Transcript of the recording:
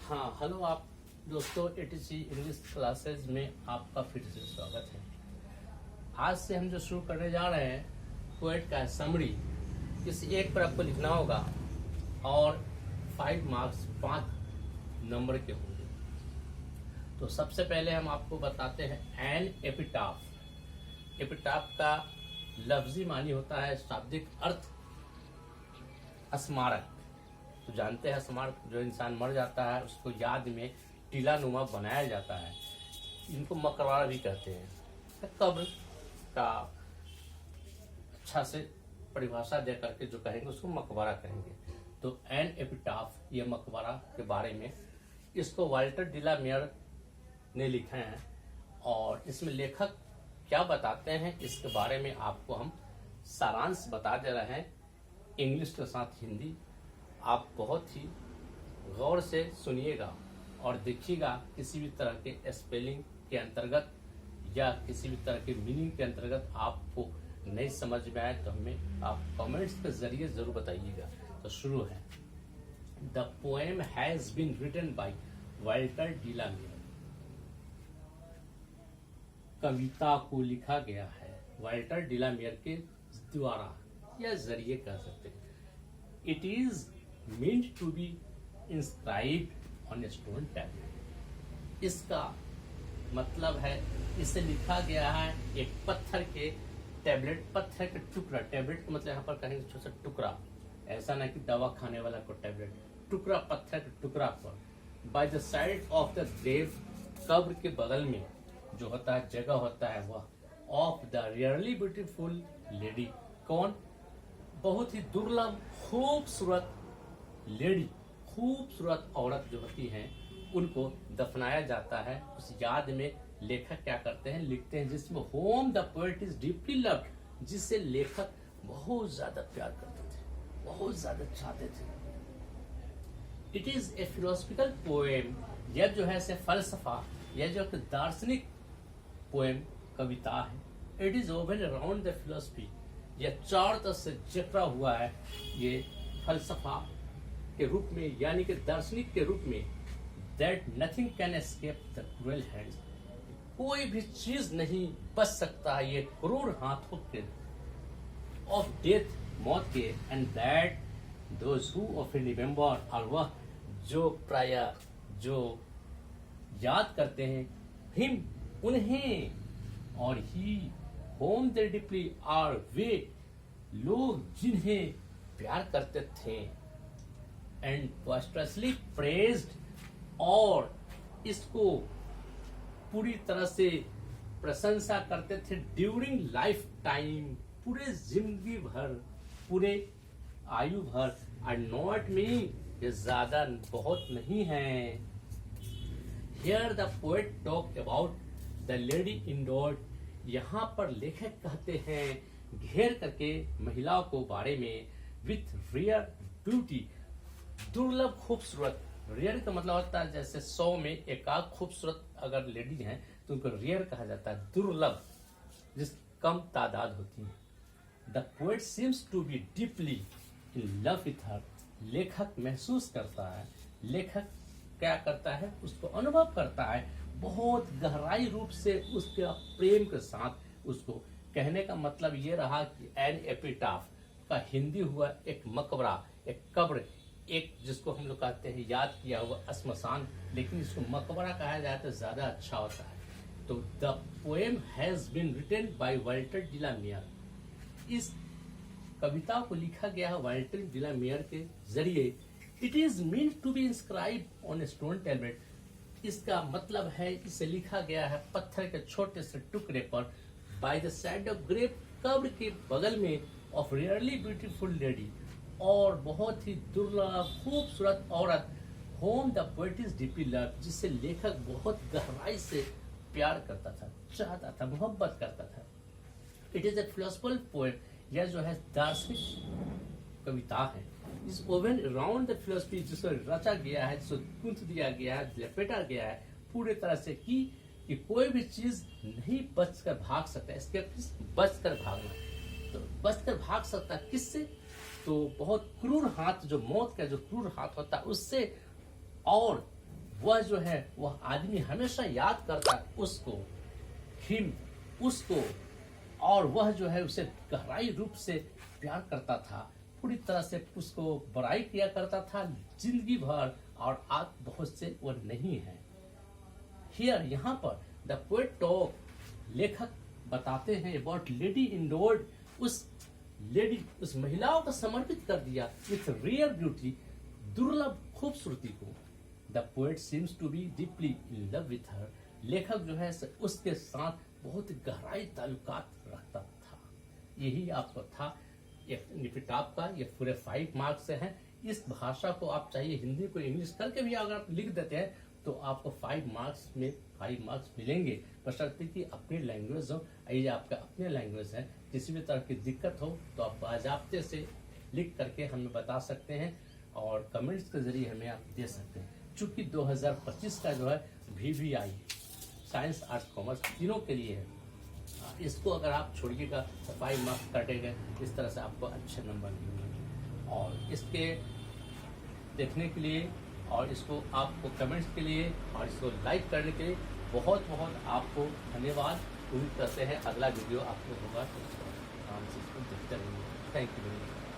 हाँ, हेलो आप दोस्तों, एटीसी इंग्लिश क्लासेस में आपका फिर से स्वागत है। आज से हम जो शुरू करने जा रहे हैं पोएट का समरी। किसी एक पर आपको लिखना होगा और 5 मार्क्स 5 नंबर के होंगे। तो सबसे पहले हम आपको बताते हैं एन एपिटाफ। एपिटाफ का लफ्जी मानी होता है, शाब्दिक अर्थ स्मारक। तो जानते हैं स्मारक, जो इंसान मर जाता है उसको याद में टीला नुमा बनाया जाता है। इनको मकबरा भी कहते हैं। कब्र का अच्छा से परिभाषा दे करके जो कहेंगे उसको मकबरा कहेंगे। तो एन एपिटाफ, ये मकबरा के बारे में, इसको वाल्टर डिला मेयर ने लिखे हैं और इसमें लेखक क्या बताते हैं इसके बारे में आपको हम सारांश बता दे रहे हैं, इंग्लिश के साथ हिंदी। आप बहुत ही गौर से सुनिएगा और देखिएगा। किसी भी तरह के स्पेलिंग के अंतर्गत या किसी भी तरह के मीनिंग के अंतर्गत आपको नहीं समझ में आए तो हमें आप कमेंट्स के जरिए जरूर बताइएगा। तो शुरू है। The poem has been written by Walter de la Mare. कविता को लिखा गया है वाल्टर डिला मेयर के द्वारा या जरिए कह सकते हैं। It is meant to be inscribed on a stone tablet। इसका मतलब है, इसे लिखा गया है एक पत्थर के टेबलेट, पत्थर के टुकड़ा। टेबलेट का मतलब यहाँ पर कहेंगे छोटा सा टुकड़ा, ऐसा ना कि दवा खाने वाला को टेबलेट, टुकड़ा, पत्थर के टुकड़ा पर। By the side of the grave, कब्र के बगल में जो होता है जगह होता है वह, of the rarely beautiful lady. कौन? बहुत ही दुर्लभ खूबसूरत लेडी, खूबसूरत औरत जो होती हैं उनको दफनाया जाता है। उस याद में लेखक क्या करते हैं, लिखते हैं, जिसमें home the poet is deeply loved, जिससे लेखक बहुत ज्यादा प्यार करते थे, बहुत ज्यादा चाहते थे। It is a philosophical poem. यह जो है से फलसफा, यह जो दार्शनिक पोएम कविता है। It is oven around the philosophy, यह चारों तरफ से जकड़ा हुआ है। ये फलसफा के रूप में, यानी कि दार्शनिक के रूप में, that nothing can escape the cruel hands, कोई भी चीज नहीं बच सकता है ये क्रूर हाथों के, ऑफ डेथ, मौत के, and that those who often remember, और वह जो प्राय जो याद करते हैं हिम, उन्हें, और ही होम दे डीपली, और वे लोग जिन्हें प्यार करते थे, एंड वास्टरसली प्रेज्ड, और इसको पूरी तरह से प्रशंसा करते थे ड्यूरिंग लाइफ टाइम, पूरे जिंदगी भर, पूरे आयु भर। एंड नॉट मी, ये ज्यादा बहुत नहीं है। Here the poet talk about the lady endured, यहाँ पर लेखक कहते हैं घेर करके महिलाओं को बारे में, विथ रियर ब्यूटी, दुर्लभ खूबसूरत। रेयर का मतलब होता है जैसे 100 में एकाध खूबसूरत अगर लेडी हैं तो उनको रेयर कहा जाता है, दुर्लभ, जिस कम तादाद होती है। The poet seems to be deeply in love with her, लेखक महसूस करता है, लेखक क्या करता है, उसको अनुभव करता है बहुत गहराई रूप से उसके प्रेम के साथ। उसको कहने का मतलब ये रहा कि एन एपिटाफ का हिंदी हुआ एक मकबरा, एक कब्र, एक जिसको हम लोग कहते हैं याद किया हुआ स्मशान, लेकिन इसको मकबरा कहा जाए तो ज्यादा अच्छा होता है। तो the poem has been written by Walter de la Mare, इस कविता को लिखा गया है वाल्टर डिला मेयर के जरिए। It is meant to be inscribe on a stone tablet, इसका मतलब है इसे लिखा गया है पत्थर के छोटे से टुकड़े पर। By the side of grave, कब्र के बगल में, ऑफ रियरली ब्यूटीफुल लेडी, और बहुत ही दुर्लभ खूबसूरत औरत, home the poet is deeply love, जिससे लेखक बहुत गहराई से प्यार करता था, चाहता था, मोहब्बत करता था। It is a philosophical poem, यह जो है दार्शनिक कविता है। इस ओवन अराउंड द फिलोसफी, जिसको रचा गया है, जिसको गूंथ दिया गया है, लपेटा गया है पूरी तरह से कि कोई भी चीज नहीं बचकर भाग सकता है। इसके बचकर भागना, तो बचकर भाग सकता है किससे? तो बहुत क्रूर हाथ, जो मौत का जो क्रूर हाथ होता है उससे, और वह जो है वह आदमी हमेशा याद करता है उसको, हिम, उसको, और वह जो है उसे गहराई रूप से प्यार करता था, पूरी तरह से उसको बड़ाई किया करता था जिंदगी भर, और आज बहुत से वो नहीं है। हियर, यहाँ पर द पोएट टॉक, लेखक बताते हैं अबाउट लेडी इंडोर्ड, उस लेडी, उस महिलाओं को समर्पित कर दिया विथ रियल ब्यूटी, दुर्लभ खूबसूरती को। The poet seems to be deeply in love with her, लेखक जो है उसके साथ बहुत गहराई ताल्लुकात रखता था। यही आपको था एपिटाफ का, ये पूरे 5 मार्क्स से हैं। इस भाषा को आप चाहिए हिंदी को इंग्लिश करके भी अगर आप लिख देते हैं तो आपको 5 मार्क्स में 5 मार्क्स मिलेंगे, बशर्ते कि अपनी लैंग्वेज हो। ये आपका अपने लैंग्वेज है, किसी भी तरह की दिक्कत हो तो आप बाजाब्ते से लिख करके हमें बता सकते हैं और कमेंट्स के जरिए हमें आप दे सकते हैं। चूंकि 2025 का जो है VVI साइंस आर्ट्स कॉमर्स तीनों के लिए है, इसको अगर आप छोड़िएगा तो 5 मार्क्स कटेंगे, इस तरह से आपको अच्छे नंबर मिलेंगे। और इसके देखने के लिए और इसको आपको कमेंट्स के लिए और इसको लाइक करने के लिए बहुत बहुत आपको धन्यवाद। उम्मीद करते हैं अगला वीडियो आपको होगा तो आराम से इसको देखते रहेंगे। Thank you very much.